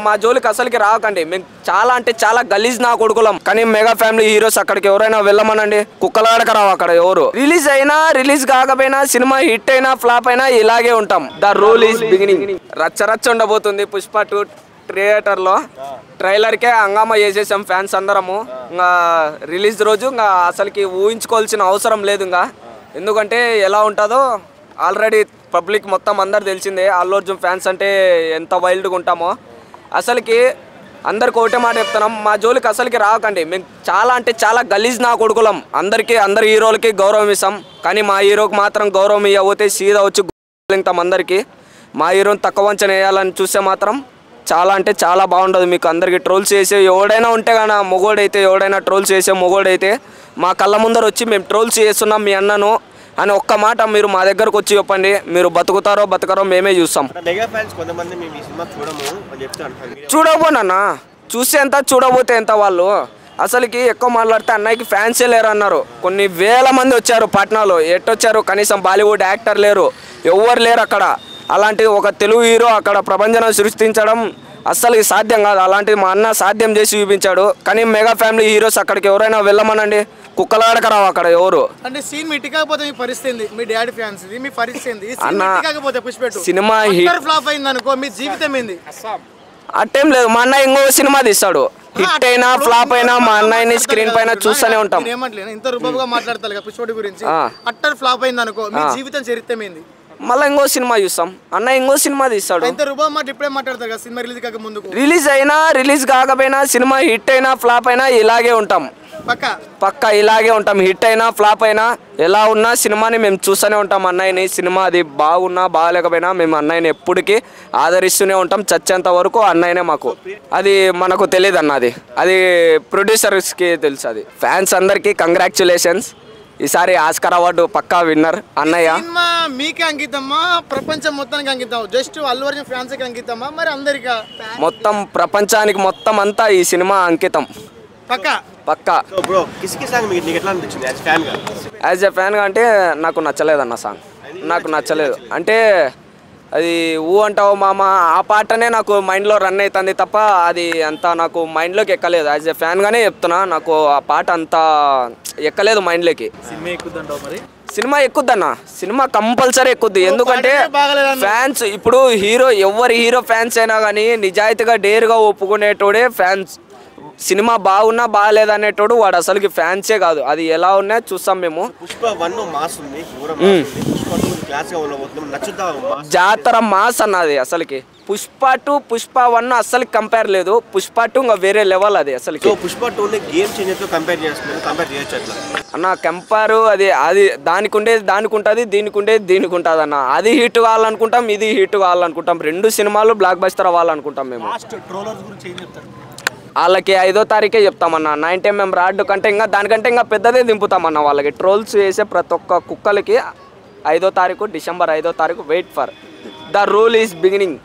మా జోలికి అసలుకి రాకండి. మేము చాలా అంటే చాలా గలీజ్ నా కొడుకులం. కానీ మెగా ఫ్యామిలీ హీరోస్ అక్కడికి ఎవరైనా వెళ్ళమనండి, కుక్కలాడక రావు అక్కడ ఎవరు. రిలీజ్ అయినా రిలీజ్ కాకపోయినా సినిమా హిట్ అయినా ఫ్లాప్ అయినా ఇలాగే ఉంటాం. The rule is beginning. రచ్చ ఉండబోతుంది పుష్ప 2 థియేటర్ లో. ట్రైలర్ కే హంగామా చేసేసాం ఫ్యాన్స్ అందరము. ఇంకా రిలీజ్ రోజు ఇంకా అసలుకి ఊహించుకోవాల్సిన అవసరం లేదు. ఇంకా ఎందుకంటే ఎలా ఉంటుందో ఆల్రెడీ పబ్లిక్ మొత్తం అందరు తెలిసిందే. అల్లు అర్జున్ ఫ్యాన్స్ అంటే ఎంత వైల్డ్గా ఉంటామో. అసలుకి అందరికి ఒకటే మాట చెప్తున్నాం, మా జోలికి అసలుకి రాకండి. మేము చాలా అంటే చాలా గలీజ్ నా కొడుకులం. అందరి హీరోలకి గౌరవం ఇస్తాం. కానీ మా హీరోకి మాత్రం గౌరవం ఇవ్వబోతే సీదా వచ్చి గుంటాం అందరికీ. మా హీరోని తక్కువ వంచన వేయాలని చూస్తే మాత్రం చాలా అంటే చాలా బాగుండదు. మీకు అందరికీ ట్రోల్స్ చేసే ఎవడైనా ఉంటే కానీ మొగోడైతే ఎవడైనా ట్రోల్స్ చేసే మొగోడైతే మా కళ్ళ ముందర వచ్చి మేము ట్రోల్స్ చేస్తున్నాం మీ అన్నను అని ఒక్క మాట మీరు మా దగ్గరకు వచ్చి చెప్పండి. మీరు బతుకుతారో బతకరో మేమే చూస్తాం. చూడకపోనన్నా చూస్తే ఎంత చూడబోతే ఎంత. వాళ్ళు అసలుకి ఎక్కువ మాట్లాడితే అన్నయ్యకి ఫ్యాన్సే లేరు అన్నారు. కొన్ని వేల మంది వచ్చారు పాట్నాలో. ఎట్టొచ్చారు? కనీసం బాలీవుడ్ యాక్టర్ లేరు, ఎవరు లేరు అక్కడ. అలాంటిది ఒక తెలుగు హీరో అక్కడ ప్రపంచం సృష్టించడం అస్సలు సాధ్యం కాదు. అలాంటిది మా అన్న సాధ్యం చేసి చూపించాడు. కానీ మెగా ఫ్యామిలీ హీరోస్ అక్కడికి ఎవరైనా వెళ్ళమనండి, కుక్కలాడక రావు అక్కడ ఎవరు. అంటే సీన్ మీ టికాకపోతే మీ పరిస్థితి, మీ డాడీ ఫ్యాన్స్ మీ పరిస్థితి సినిమా ఫ్లాప్ అయింది అనుకో, మీ జీవితం ఏంది? అట్టేం లేదు. మా అన్నయ్య ఇంకో సినిమా తీస్తాడు. హిట్ అయినా ఫ్లాప్ అయినా మా అన్నయ్యని స్క్రీన్ పైన చూస్తూనే ఉంటాం. ఏమంటలేదు ఇంత రూపంగా మాట్లాడతారు పుష్ప గురించి. అట్టర్ ఫ్లాప్ అయింది అనుకో, మీ జీవితం చరిత్రం ఏంది? మళ్ళీ ఇంకో సినిమా చూస్తాం. అన్న ఇంకో సినిమా తీస్తాడు. రిలీజ్ అయినా రిలీజ్ కాకపోయినా సినిమా హిట్ అయినా ఫ్లాప్ అయినా ఇలాగే ఉంటాం. పక్కా ఇలాగే ఉంటాం. హిట్ అయినా ఫ్లాప్ అయినా ఎలా ఉన్నా సినిమాని మేము చూస్తూనే ఉంటాం. అన్నయ్యని సినిమా అది బాగున్నా బాగాలేకపోయినా మేము అన్నయ్యని ఎప్పటికీ ఆదరిస్తూనే ఉంటాం. చచ్చేంత వరకు అన్నయ్యనే మాకు. అది మనకు తెలియదు అన్న, అది ప్రొడ్యూసర్స్కి తెలుసు. అది ఫ్యాన్స్ అందరికీ కంగ్రాచులేషన్స్. ఈసారి ఆస్కార్ అవార్డు పక్కా విన్నర్ అన్నయ్య. మీకే అంకితమా, ప్రపంచం మొత్తానికి అంకితం? జస్ట్ అల్లు అర్జున్ ఫ్యాన్స్ కి అంకితమా, మరి అందరికీ? మొత్తం ప్రపంచానికి మొత్తం అంతా ఈ సినిమా అంకితం. పక్కా. యాజ్ ఎ ఫ్యాన్ గా అంటే నాకు నచ్చలేదన్న సాంగ్. నాకు నచ్చలేదు. అంటే అది అంటావు మామ ఆ పాటనే నాకు మైండ్లో రన్ అవుతుంది తప్ప అది అంత నాకు మైండ్లోకి ఎక్కలేదు. యాజ్ ఎ ఫ్యాన్గానే చెప్తున్నా, నాకు ఆ పాట అంతా ఎక్కలేదు మైండ్లోకి. సినిమా ఎక్కుద్దన్న, సినిమా కంపల్సరీ ఎక్కుద్ది. ఎందుకంటే ఫ్యాన్స్ ఇప్పుడు ఎవరి హీరో ఫ్యాన్స్ అయినా కానీ నిజాయితీగా డేర్గా ఒప్పుకునేటోడే ఫ్యాన్స్. సినిమా బాగున్నా బాగాలేదనేటోడు వాడు అసలుకి ఫ్యాన్సే కాదు. అది ఎలా ఉన్నా చూస్తాం మేము. జాతర మాస్ అన్నది అసలుకి. పుష్ప 2 పుష్ప 1 అసలు కంపేర్ లేదు. పుష్ప 2 ఇంకా వేరే లెవెల్. అది అసలుకి అన్న కంపేర్ అది దానికి ఉండేది దానికి ఉంటుంది, దీనికి ఉండేది దీనికి ఉంటుంది అన్న. అది హిట్ కావాలనుకుంటాం, ఇది హిట్ కావాలనుకుంటాం. 2 సినిమాలు బ్లాక్ బస్టర్ అవ్వాలనుకుంటాం మేము. వాళ్ళకి 5వ తారీఖే చెప్తామన్న. 90mm రాడ్ కంటే ఇంకా దానికంటే ఇంకా పెద్దదే దింపుతామన్న. వాళ్ళకి ట్రోల్స్ చేసే ప్రతి ఒక్క కుక్కలకి 5వ తారీఖు, డిసెంబర్ 5వ తారీఖు wait for. The rule is beginning.